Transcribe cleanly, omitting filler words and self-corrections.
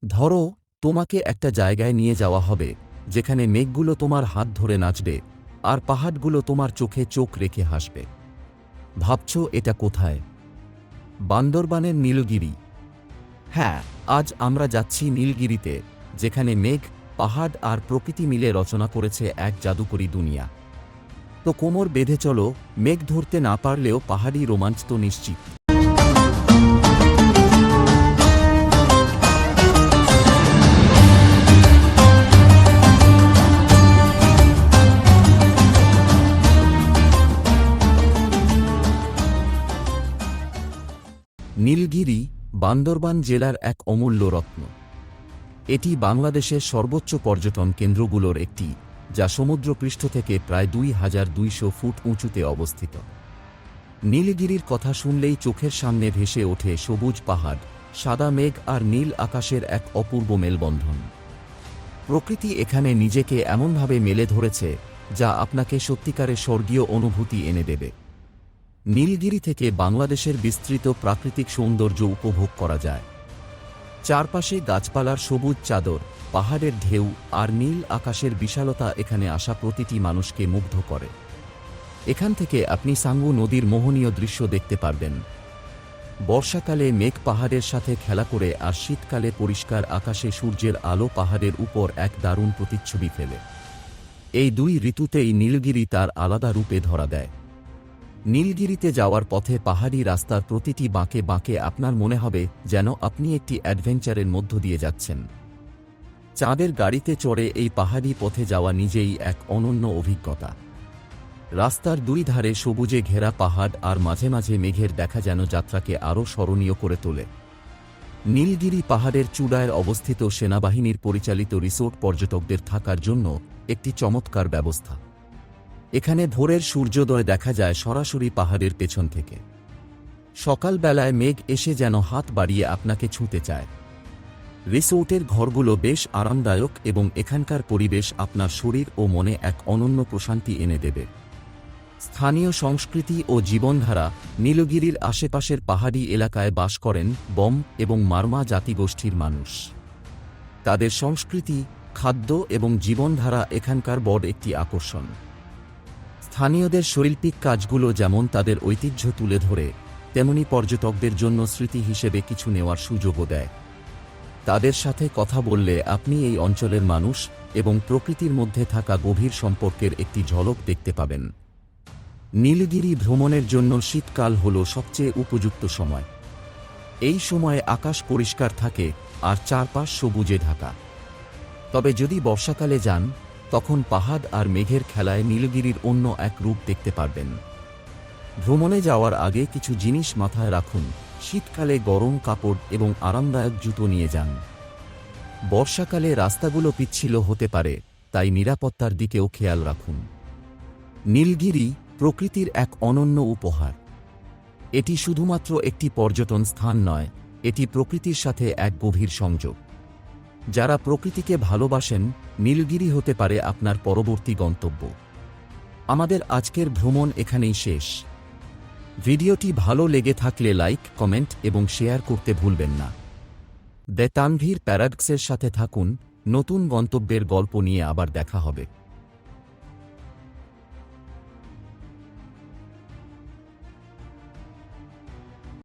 ধরো, তোমাকে একটা জায়গায় নিয়ে যাওয়া হবে যেখানে মেঘগুলো তোমার হাত ধরে নাচবে আর পাহাড়গুলো তোমার চোখে চোখ রেখে হাসবে। ভাবছ এটা কোথায়? বান্দরবানের নীলগিরি। হ্যাঁ, আজ আমরা যাচ্ছি নীলগিরিতে, যেখানে মেঘ, পাহাড় আর প্রকৃতি মিলে রচনা করেছে এক জাদুকরী দুনিয়া। তো কোমর বেঁধে চলো, মেঘ ধরতে না পারলেও পাহাড়ি রোমাঞ্চ তো নিশ্চিত। নীলগিরি বান্দরবান জেলার এক অমূল্য রত্ন। এটি বাংলাদেশের সর্বোচ্চ পর্যটন কেন্দ্রগুলোর একটি, যা সমুদ্রপৃষ্ঠ থেকে প্রায় 2200 ফুট উঁচুতে অবস্থিত। নীলগিরির কথা শুনলেই চোখের সামনে ভেসে ওঠে সবুজ পাহাড়, সাদা মেঘ আর নীল আকাশের এক অপূর্ব মেলবন্ধন। প্রকৃতি এখানে নিজেকে এমনভাবে মেলে ধরেছে যা আপনাকে সত্যিকারের স্বর্গীয় অনুভূতি এনে দেবে। নীলগিরি থেকে বাংলাদেশের বিস্তৃত প্রাকৃতিক সৌন্দর্য উপভোগ করা যায়। চারপাশে গাছপালার সবুজ চাদর, পাহাড়ের ঢেউ আর নীল আকাশের বিশালতা এখানে আসা প্রতিটি মানুষকে মুগ্ধ করে। এখান থেকে আপনি সাঙ্গু নদীর মোহনীয় দৃশ্য দেখতে পারবেন। বর্ষাকালে মেঘ পাহাড়ের সাথে খেলা করে আর শীতকালে পরিষ্কার আকাশে সূর্যের আলো পাহাড়ের উপর এক দারুণ প্রতিচ্ছবি ফেলে। এই দুই ঋতুতেই নীলগিরি তার আলাদা রূপে ধরা দেয়। নীলগিরিতে যাওয়ার পথে পাহাড়ি রাস্তার প্রতিটি বাঁকে বাঁকে আপনার মনে হবে যেন আপনি একটি অ্যাডভেঞ্চারের মধ্য দিয়ে যাচ্ছেন। চাঁদের গাড়িতে চড়ে এই পাহাড়ি পথে যাওয়া নিজেই এক অনন্য অভিজ্ঞতা। রাস্তার দুই ধারে সবুজে ঘেরা পাহাড় আর মাঝে মাঝে মেঘের দেখা যেন যাত্রাকে আরও স্মরণীয় করে তোলে। নীলগিরি পাহাড়ের চূড়ায় অবস্থিত সেনাবাহিনীর পরিচালিত রিসোর্ট পর্যটকদের থাকার জন্য একটি চমৎকার ব্যবস্থা। এখানে ভোরের সূর্যোদয় দেখা যায় সরাসরি পাহাড়ের পেছন থেকে। সকালবেলায় মেঘ এসে যেন হাত বাড়িয়ে আপনাকে ছুঁতে চায়। রিসোর্টের ঘরগুলো বেশ আরামদায়ক এবং এখানকার পরিবেশ আপনার শরীর ও মনে এক অনন্য প্রশান্তি এনে দেবে। স্থানীয় সংস্কৃতি ও জীবনধারা। নীলগিরির আশেপাশের পাহাড়ি এলাকায় বাস করেন বম এবং মারমা জাতিগোষ্ঠীর মানুষ। তাদের সংস্কৃতি, খাদ্য এবং জীবনধারা এখানকার বড় একটি আকর্ষণ। স্থানীয়দের শৈল্পিক কাজগুলো যেমন তাদের ঐতিহ্য তুলে ধরে, তেমনি পর্যটকদের জন্য স্মৃতি হিসেবে কিছু নেওয়ার সুযোগও দেয়। তাদের সাথে কথা বললে আপনি এই অঞ্চলের মানুষ এবং প্রকৃতির মধ্যে থাকা গভীর সম্পর্কের একটি ঝলক দেখতে পাবেন। নীলগিরি ভ্রমণের জন্য শীতকাল হল সবচেয়ে উপযুক্ত সময়। এই সময়ে আকাশ পরিষ্কার থাকে আর চারপাশ সবুজে ঢাকা। তবে যদি বর্ষাকালে যান, তখন পাহাড় আর মেঘের খেলায় নীলগিরির অন্য এক রূপ দেখতে পারবেন। ভ্রমণে যাওয়ার আগে কিছু জিনিস মাথায় রাখুন। শীতকালে গরম কাপড় এবং আরামদায়ক জুতো নিয়ে যান। বর্ষাকালে রাস্তাগুলো পিচ্ছিল হতে পারে, তাই নিরাপত্তার দিকেও খেয়াল রাখুন। নীলগিরি প্রকৃতির এক অনন্য উপহার। এটি শুধুমাত্র একটি পর্যটন স্থান নয়, এটি প্রকৃতির সাথে এক গভীর সংযোগ। যারা প্রকৃতিকে ভালোবাসেন, নীলগিরি হতে পারে আপনার পরবর্তী গন্তব্য। আমাদের আজকের ভ্রমণ এখানেই শেষ। ভিডিওটি ভালো লেগে থাকলে লাইক, কমেন্ট এবং শেয়ার করতে ভুলবেন না। দ্য তানভীর প্যারাডক্সের সাথে থাকুন। নতুন গন্তব্যের গল্প নিয়ে আবার দেখা হবে।